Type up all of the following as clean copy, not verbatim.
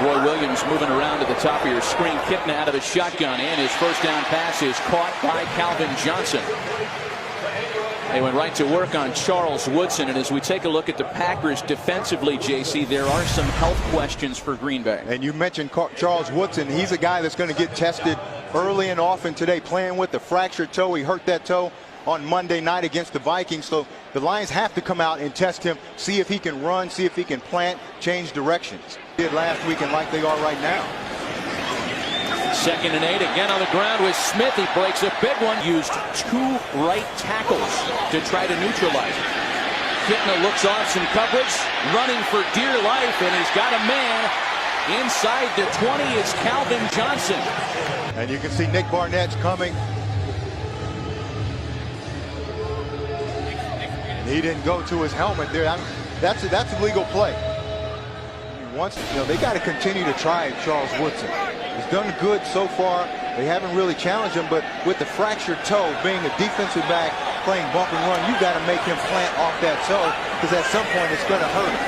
Roy Williams moving around to the top of your screen. Kitna out of the shotgun, and his first down pass is caught by Calvin Johnson. They went right to work on Charles Woodson, and as we take a look at the Packers defensively, JC, there are some health questions for Green Bay. And you mentioned Charles Woodson. He's a guy that's going to get tested early and often today, playing with the fractured toe. He hurt that toe on Monday night against the Vikings, so the Lions have to come out and test him, see if he can run, see if he can plant, change directions. Did last week and like they are right now. 2nd and 8, again on the ground with Smith. He breaks a big one. Used 2 right tackles to try to neutralize it. Kitna looks off some coverage, running for dear life, and he's got a man inside the 20. It's Calvin Johnson. And you can see Nick Barnett's coming. He didn't go to his helmet there. That's a legal play. Once, they got to continue to try Charles Woodson. He's done good so far. They haven't really challenged him, but with the fractured toe, being a defensive back, playing bump and run, you got to make him plant off that toe, because at some point it's going to hurt him.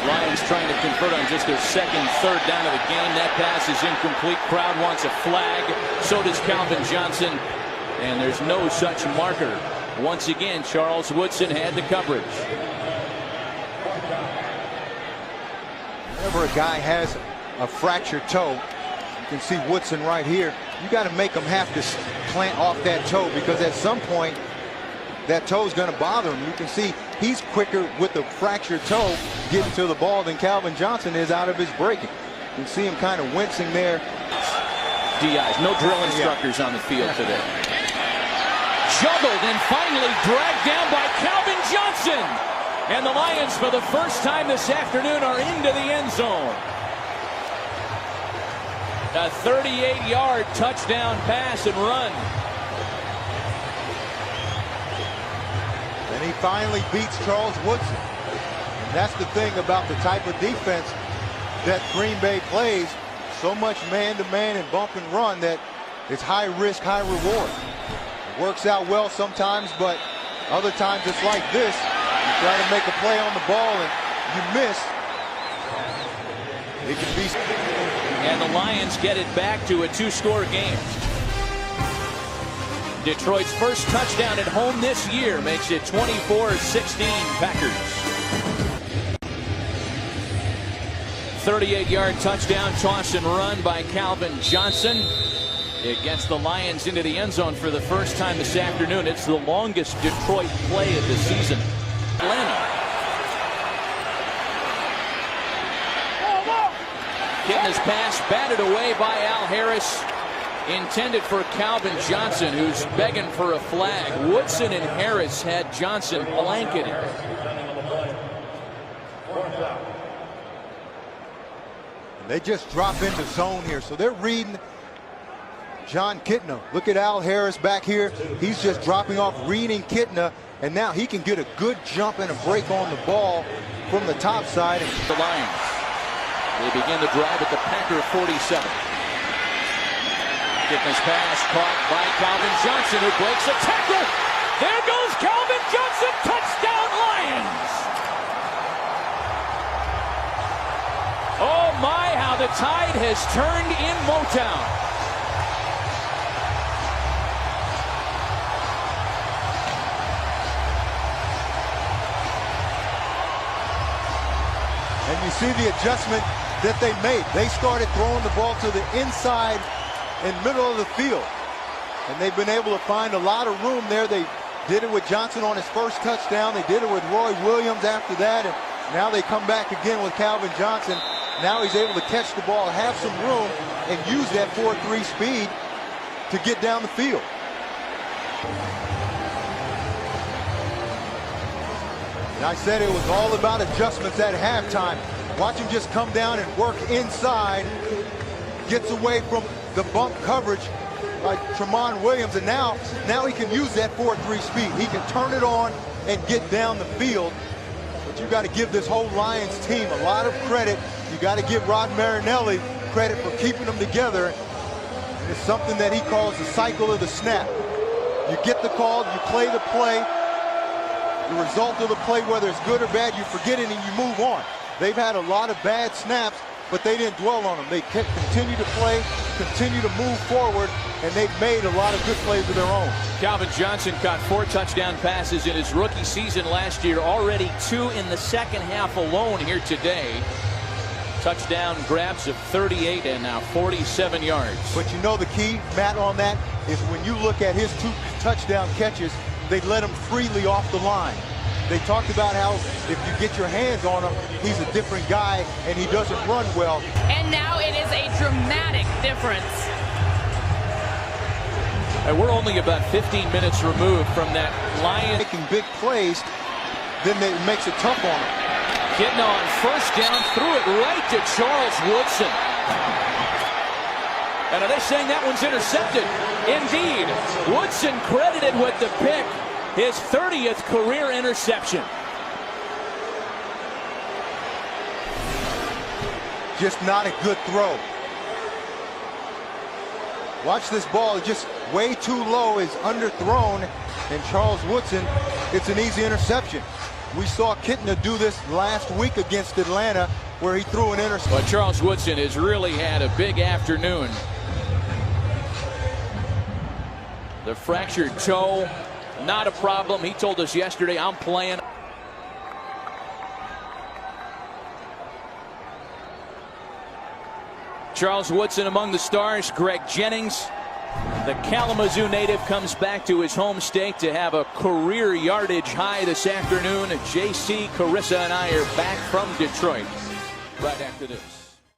Lions trying to convert on just their 2nd, 3rd down of the game. That pass is incomplete. Crowd wants a flag. So does Calvin Johnson, and there's no such marker. Once again, Charles Woodson had the coverage. Whenever a guy has a fractured toe, you can see Woodson right here, you got to make him have to plant off that toe, because at some point that toe is going to bother him. You can see he's quicker with the fractured toe getting to the ball than Calvin Johnson is out of his breaking. You can see him kind of wincing there. DIs, no drill instructors on the field today. Juggled and finally dragged down by Calvin Johnson. And the Lions, for the first time this afternoon, are into the end zone. A 38-yard touchdown pass and run. And he finally beats Charles Woodson. And that's the thing about the type of defense that Green Bay plays. So much man-to-man and bump and run that it's high risk, high reward. It works out well sometimes, but other times it's like this. You try to make a play on the ball and you miss. It can be. And the Lions get it back to a 2-score game. Detroit's first touchdown at home this year makes it 24-16 Packers. 38-yard touchdown toss and run by Calvin Johnson. It gets the Lions into the end zone for the first time this afternoon. It's the longest Detroit play of the season. Kitna's pass batted away by Al Harris, intended for Calvin Johnson, who's begging for a flag. Woodson and Harris had Johnson blanketed. They just drop into zone here, so they're reading John Kitna. Look at Al Harris back here. He's just dropping off, reading Kitna, and now he can get a good jump and a break on the ball from the top side. The Lions, they begin the drive at the Packer 47. Kitna's pass caught by Calvin Johnson, who breaks a tackle. There goes Calvin Johnson. Touchdown Lions. Oh my, how the tide has turned in Motown. And you see the adjustment that they made. They started throwing the ball to the inside and middle of the field. And they've been able to find a lot of room there. They did it with Johnson on his first touchdown. They did it with Roy Williams after that. And now they come back again with Calvin Johnson. Now he's able to catch the ball, have some room, and use that 4.3 speed to get down the field. And I said it was all about adjustments at halftime. Watch him just come down and work inside. Gets away from the bump coverage by Tramon Williams. And now he can use that 4.3 speed. He can turn it on and get down the field. But you got to give this whole Lions team a lot of credit. You got to give Rod Marinelli credit for keeping them together. It's something that he calls the cycle of the snap. You get the call, you play the play. The result of the play, whether it's good or bad, you forget it and you move on. They've had a lot of bad snaps, but they didn't dwell on them. They continue to play, continue to move forward, and they've made a lot of good plays of their own. Calvin Johnson caught 4 touchdown passes in his rookie season last year, already 2 in the second half alone here today. Touchdown grabs of 38 and now 47 yards. But you know the key, Matt, on that is when you look at his 2 touchdown catches, they let him freely off the line. They talked about how if you get your hands on him, he's a different guy and he doesn't run well. And now it is a dramatic difference. And we're only about 15 minutes removed from that Lions making big plays, then it makes it tough on him. Getting on first down, threw it right to Charles Woodson. And are they saying that one's intercepted? Indeed. Woodson credited with the pick, his 30th career interception. Just not a good throw. Watch this ball, just way too low, is underthrown, and Charles Woodson, it's an easy interception. We saw Kitna do this last week against Atlanta, where he threw an interception. But Charles Woodson has really had a big afternoon. The fractured toe, not a problem. He told us yesterday, I'm playing. Charles Woodson among the stars. Greg Jennings, the Kalamazoo native, comes back to his home state to have a career yardage high this afternoon. JC, Carissa, and I are back from Detroit right after this.